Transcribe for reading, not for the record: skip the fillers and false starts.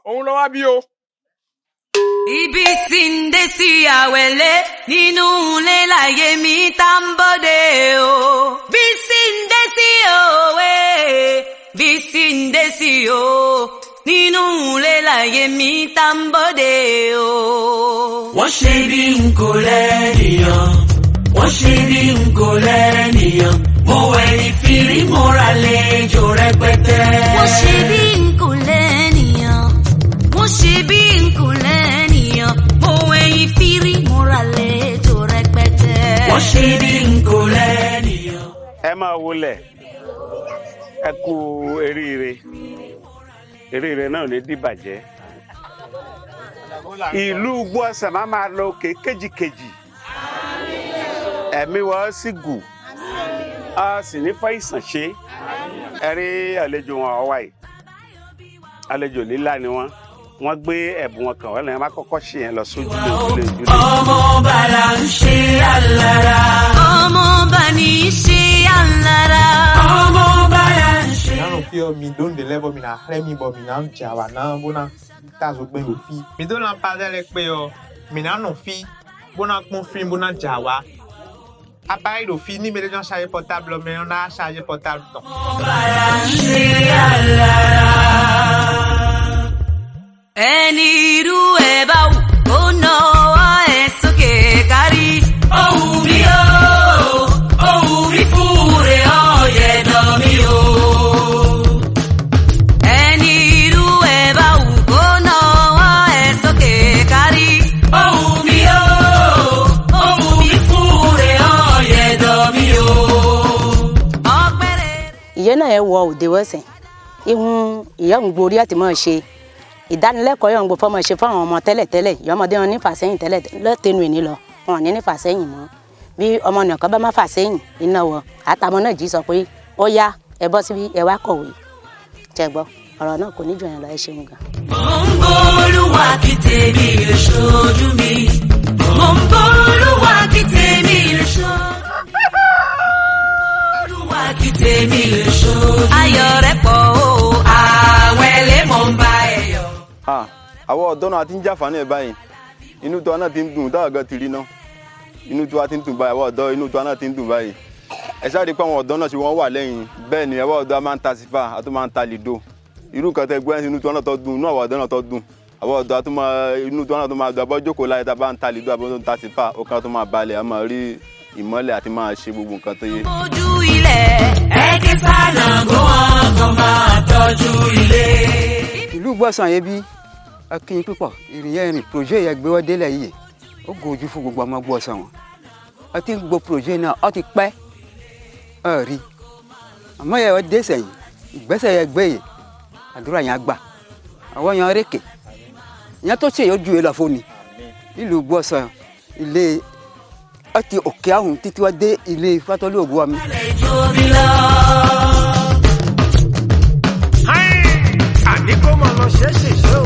òun ló wá bí o. Ibi tí ń dé sí àwẹ̀lé nínú ilé láyé mi tá ń bọ́dé o. Bí tí ń dé sí òwe, bí tí ń dé sí o. Nínú ilé láyé mi tá ń bọ́dé o. Wọ́n ṣe bí n kò lẹ́nìyàn, wọ́n ṣe bí n kò lẹ́nìyàn. Mo wẹ̀yìn fìrí mo ra lẹ́jọ́ rẹpẹtẹ. Wọ́n ṣe bí n kò lẹ́nìyàn, wọ́n ṣe bí n kò lẹ́nìyàn. Mo wẹ̀yìn fìrí mo ra lẹ́jọ́ rẹpẹtẹ. Wọ́n ṣe bí n kò lẹ́nìyàn. Ẹ máa wọlé, ẹ kú eríire. Eríire náà ní dìbàjẹ́. Ìlú Igbo Assan máa lọ òkè kéjìkejì. Ẹ̀mí wa sì gùn. A sì ní fàìsàn ṣe. Ẹ rí àlejò wọn ọwá yìí. Àlejò lílá ni wọ́n. Wọ́n gbé ẹ̀bùn wọn kàn wọ́n lẹ́yìn máa kọ́kọ́ ṣe yẹn lọ sójú lójúlé. Ọmọ bàlá ń ṣe alára. Ọmọ bà ní ṣe alára. Ọmọ bàlá ń ṣe. Nano fio mi don de level mi na remi bo mi na jawa na bona tazo gbe o fi. Mi don la padele pe o. Mi na no fi bona pon fi bona jawa. Appareil do fi ni me le charger portable mais on a charger portable ton. Ẹni irú ẹ̀ bá wù kó náwó ẹ̀ sókè kárí. Ohun mi o, ohun mi fúre ọ̀yẹ̀ dán mi o. Ẹni irú ẹ̀ bá wù kó náwó ẹ̀ sókè kárí. Ohun mi o, ohun mi fúre ọ̀yẹ̀ dán mi o. Ọpẹ́rẹ́. Ìyẹn náà ẹ wọ òde wọ́sẹ̀ ihun ìyá òun gborí àti mọ́ ṣe ìdánilẹ́kọ̀ọ́ yọ̀ ń gbọ́ fọ́mọ ṣe fún àwọn ọmọ tẹ́lẹ̀tẹ́lẹ̀ ìyọ́mọdé wọn nífàsẹ́yìn tẹ́lẹ̀ lọ́tẹ̀nu ìní lọ wọn ò ní nífàsẹ́yìn mọ́ bí ọmọ nìkan bá má fàsẹ́yìn iná wọ àtàwọn náà jí sọ pé ó yá ẹ bọ́ síbí ẹ wá kọ̀wé jẹ́ gbọ́ ọ̀rọ̀ náà kò ní jù yẹn lọ ẹ ṣeun gan. Mo ń bọ́lúwa kí tèmi lè ṣojú mi. Mo ń bọ́lúwa kí tèmi lè ṣojú mi. Bọ́lúwa kí tèmi lè ṣojú mi. Ayọ̀ rẹ̀ pọ̀ o. Àwọn ẹlẹ́mọ̀ ń bá ẹ yọ̀. Àwọn ọ̀dọ́ náà ti ń jàǹfààní ẹ̀ báyìí inú tó náà ti ń dùn táwọn gan ti rí náà inú tó ti ń dùn báyìí àwọn ọ̀dọ́ inú tó náà ti ń dùn báyìí ẹ ṣáà rí pé àwọn ọ̀dọ́ náà ṣe wọ́n wà lẹ́yìn bẹ́ẹ̀ ni àwọn ọ̀dọ́ máa ń ta sífà àti máa ń ta lìdó irú kan tẹ gbẹ́ inú tó náà tó dùn inú àwọn ọ̀dọ́ náà tó dùn àwọn ọ̀dọ́ àti inú tó náà tó máa gbàgbọ́ jókòó láyé tá a bá ń ta lìdó àbọ̀ tó ń ta sífà ó kàn tó máa balẹ̀ a máa rí ìmọ́lẹ̀ àti máa ṣe gbogbo nǹkan tó yẹ. Ojú ilẹ̀. Ẹ kí sànà kó wọn kàn máa tọ́jú ilé. Ìlú Igbo Assan yẹn bí akínyìn púpọ̀ ìrìn projet yẹn gbé wọ́n délẹ̀ yìí ó gòjú fún gbogbo ọmọ Igbo Assan wọn a ti ń gbọ́ projet náà ó ti pẹ́ ẹ rí àmọ́ yẹn wọ́n dé sẹ́yìn ìgbésẹ̀ yẹn gbé yìí àdúrà yẹn gbà àwọn yẹn rékè yẹn tó ṣe yóò ju èlò àfọ̀nì nílùú Igbo Assan ilé ó ti òkè àhùn títí wọ́n dé ilé fatọ́lú ògùn mi. Àní kó mọ̀ lọ ṣeéṣe ṣe o.